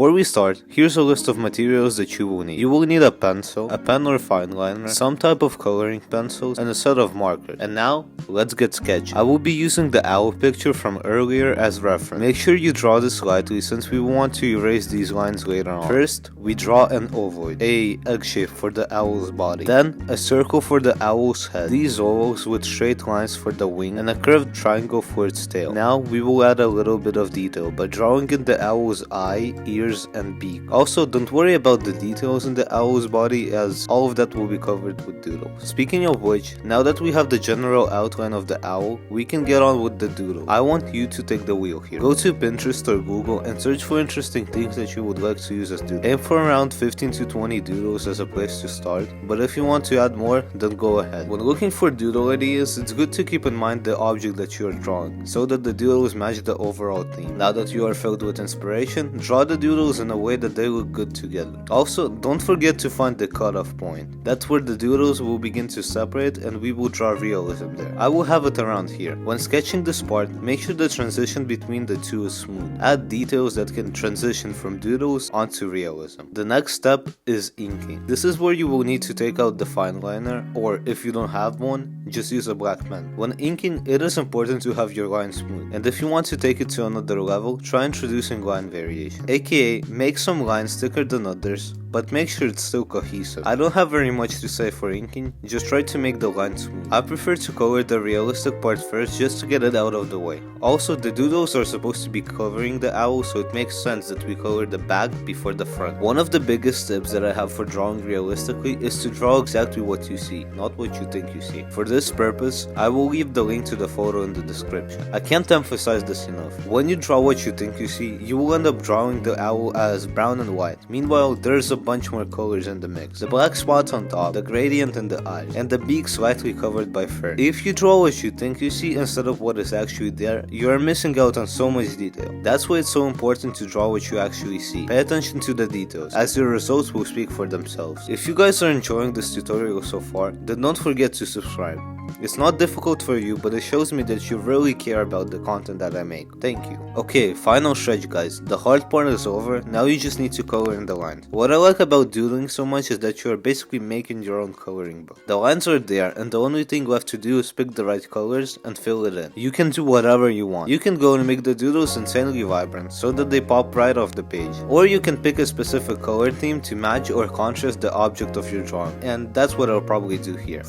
Before we start, here's a list of materials that you will need. You will need a pencil, a pen or fine liner, some type of coloring pencils, and a set of markers. And now, let's get sketchy. I will be using the owl picture from earlier as reference. Make sure you draw this lightly since we want to erase these lines later on. First, we draw an ovoid, a egg shape for the owl's body. Then, a circle for the owl's head. These ovals with straight lines for the wing and a curved triangle for its tail. Now, we will add a little bit of detail by drawing in the owl's eye, ears, and beak. Also, don't worry about the details in the owl's body as all of that will be covered with Doodle. Speaking of which, now that we have the general outline of the owl, we can get on with the Doodle. I want you to take the wheel here. Go to Pinterest or Google and search for interesting things that you would like to use as Doodle. Aim for around 15 to 20 doodles as a place to start, but if you want to add more, then go ahead. When looking for Doodle ideas, it's good to keep in mind the object that you are drawing, so that the doodles match the overall theme. Now that you are filled with inspiration, draw the doodles in a way that they look good together. Also, don't forget to find the cutoff point. That's where the doodles will begin to separate and we will draw realism there. I will have it around here. When sketching this part, make sure the transition between the two is smooth. Add details that can transition from doodles onto realism. The next step is inking. This is where you will need to take out the fine liner, or if you don't have one, just use a black pen. When inking, it is important to have your line smooth, and if you want to take it to another level, try introducing line variation, aka make some lines thicker than others, but make sure it's still cohesive. I don't have very much to say for inking, just try to make the line smooth. I prefer to color the realistic part first just to get it out of the way. Also, the doodles are supposed to be covering the owl, so it makes sense that we color the back before the front. One of the biggest tips that I have for drawing realistically is to draw exactly what you see, not what you think you see. For this purpose, I will leave the link to the photo in the description. I can't emphasize this enough. When you draw what you think you see, you will end up drawing the owl as brown and white. Meanwhile, there's a bunch more colors in the mix. The black spots on top, the gradient in the eyes, and the beak slightly covered by fur. If you draw what you think you see instead of what is actually there, you are missing out on so much detail. That's why it's so important to draw what you actually see. Pay attention to the details, as your results will speak for themselves. If you guys are enjoying this tutorial so far, then don't forget to subscribe. It's not difficult for you, but it shows me that you really care about the content that I make. Thank you. Okay, final stretch guys. The hard part is over, now you just need to color in the lines. What I like about doodling so much is that you are basically making your own coloring book. The lines are there, and the only thing left to do is pick the right colors and fill it in. You can do whatever you want. You can go and make the doodles insanely vibrant, so that they pop right off the page. Or you can pick a specific color theme to match or contrast the object of your drawing, and that's what I'll probably do here.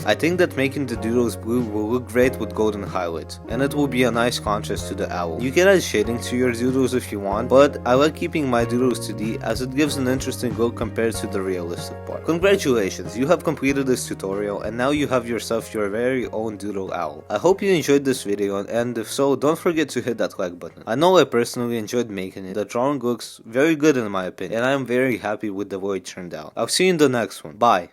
I think that making the doodles blue will look great with golden highlights, and it will be a nice contrast to the owl. You can add shading to your doodles if you want, but I like keeping my doodles 2D as it gives an interesting look compared to the realistic part. Congratulations, you have completed this tutorial and now you have yourself your very own doodle owl. I hope you enjoyed this video, and if so, don't forget to hit that like button. I know I personally enjoyed making it. The drawing looks very good in my opinion, and I am very happy with the way it turned out. I'll see you in the next one. Bye!